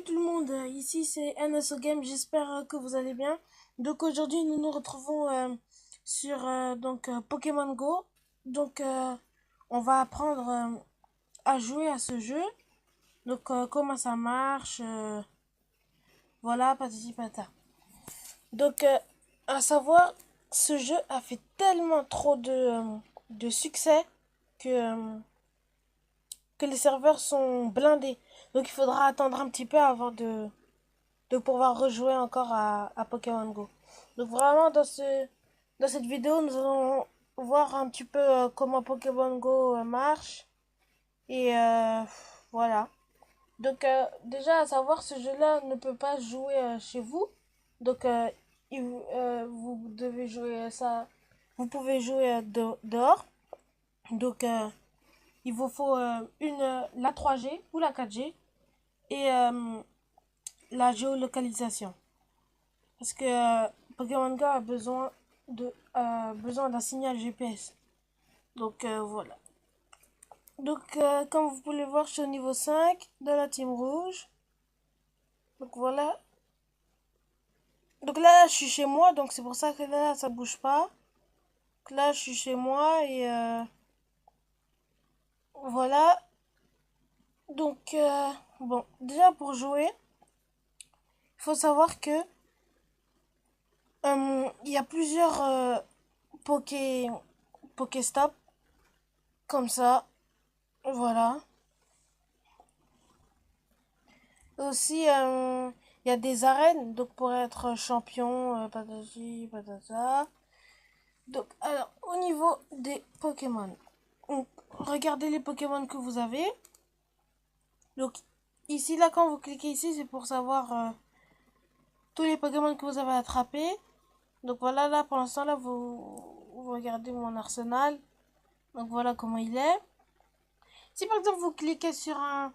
Salut tout le monde, ici c'est NSO Game, j'espère que vous allez bien. Donc aujourd'hui nous nous retrouvons sur Pokémon Go. Donc on va apprendre à jouer à ce jeu. Donc comment ça marche, voilà, patati patata. Donc à savoir, ce jeu a fait tellement trop de succès que, euh, que les serveurs sont blindés. Donc il faudra attendre un petit peu avant de pouvoir rejouer encore à Pokémon Go. Donc vraiment dans cette vidéo nous allons voir un petit peu comment Pokémon Go marche et voilà. Donc déjà à savoir ce jeu-là ne peut pas jouer chez vous. Donc vous devez jouer ça, vous pouvez jouer dehors. Donc il vous faut la 3G ou la 4G et la géolocalisation. Parce que Pokémon Go a besoin d'un signal GPS. Donc voilà. Donc comme vous pouvez le voir, je suis au niveau 5 de la team rouge. Donc voilà. Donc là, je suis chez moi, donc c'est pour ça que là, ça bouge pas. Donc là, je suis chez moi et voilà. Donc bon, déjà pour jouer, il faut savoir que il y a plusieurs Pokéstop comme ça. Voilà. Aussi, il y a des arènes, donc pour être champion, patati, patata. Donc, alors, au niveau des Pokémon, regardez les Pokémon que vous avez. Donc, ici, là, quand vous cliquez ici, c'est pour savoir tous les Pokémon que vous avez attrapés. Donc, voilà, là, pour l'instant, là, vous regardez mon arsenal. Donc, voilà comment il est. Si, par exemple, vous cliquez sur un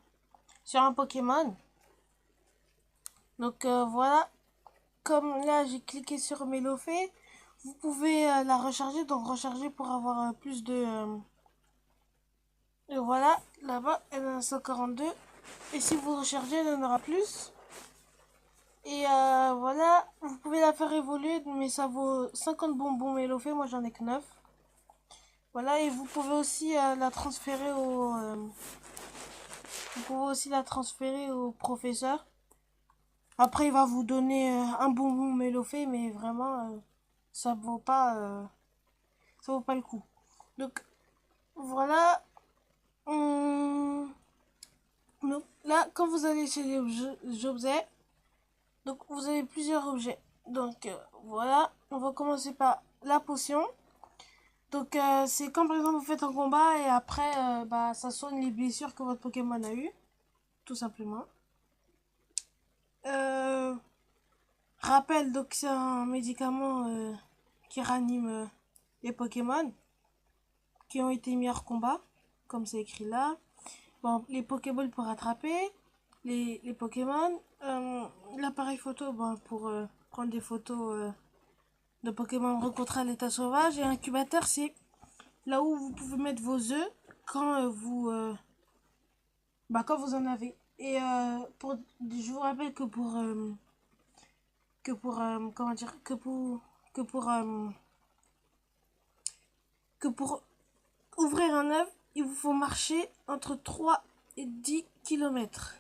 Pokémon, donc, voilà, comme là j'ai cliqué sur Melofé, vous pouvez la recharger, donc recharger pour avoir plus de... et voilà, là-bas, elle en a 142. Et si vous rechargez, elle en aura plus. Et voilà, vous pouvez la faire évoluer, mais ça vaut 50 bonbons Melofé, moi j'en ai que 9. Voilà, et vous pouvez aussi la transférer vous pouvez aussi la transférer au professeur. Après, il va vous donner un bonbon Melofé, mais vraiment, ça vaut pas... ça vaut pas le coup. Donc voilà. Donc, là, quand vous allez chez les objets, donc vous avez plusieurs objets. Donc voilà, on va commencer par la potion. Donc c'est quand par exemple vous faites un combat et après bah, ça soigne les blessures que votre Pokémon a eu, tout simplement. Euh, Rappel, donc c'est un médicament qui ranime les Pokémon qui ont été mis hors combat, comme c'est écrit là. Bon, les Pokéballs pour attraper les Pokémon. L'appareil photo bon, pour prendre des photos de Pokémon rencontrés à l'état sauvage. Et incubateur, c'est là où vous pouvez mettre vos œufs quand quand vous en avez. Et je vous rappelle comment dire, que pour, euh, que pour ouvrir un œuf, il vous faut marcher entre 3 et 10 kilomètres.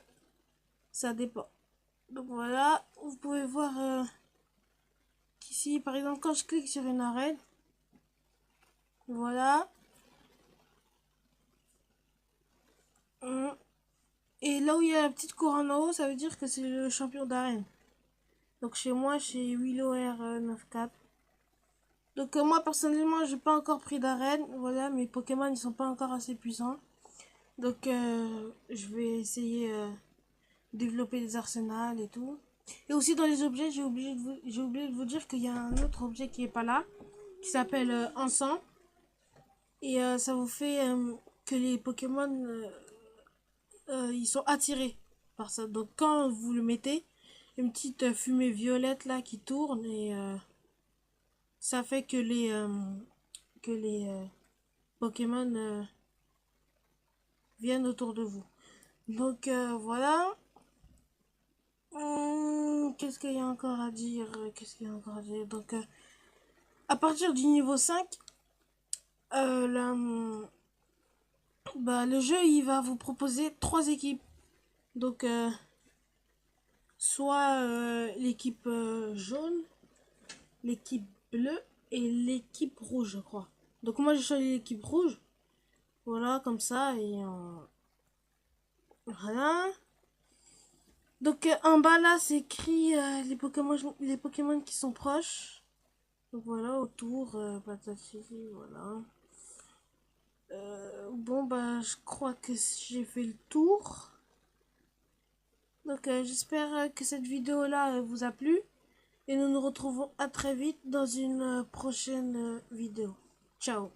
Ça dépend. Donc voilà, vous pouvez voir qu'ici, par exemple, quand je clique sur une arène, voilà. Et là où il y a la petite couronne en haut, ça veut dire que c'est le champion d'arène. Donc chez moi, chez Willow R94. Donc moi, personnellement, j'ai pas encore pris d'arène. Voilà, mes Pokémon, ils sont pas encore assez puissants. Donc je vais essayer de développer des arsenals et tout. Et aussi dans les objets, j'ai oublié de vous dire qu'il y a un autre objet qui est pas là, qui s'appelle Encens. Et ça vous fait que les Pokémon ils sont attirés par ça. Donc quand vous le mettez, une petite fumée violette là qui tourne et ça fait que les Pokémon viennent autour de vous. Donc voilà. Qu'est-ce qu'il y a encore à dire? Qu'est-ce qu'il y a encore à dire? Donc, à partir du niveau 5, là, bah, le jeu il va vous proposer trois équipes. Donc, soit l'équipe jaune, l'équipe bleue et l'équipe rouge, je crois. Donc, moi j'ai choisi l'équipe rouge. Voilà, comme ça. Et voilà. Donc, en bas là, c'est écrit les Pokémon qui sont proches. Donc, voilà, autour, patati, voilà. Bon, bah, je crois que j'ai fait le tour. Donc, j'espère que cette vidéo-là vous a plu. Et nous nous retrouvons à très vite dans une prochaine vidéo. Ciao.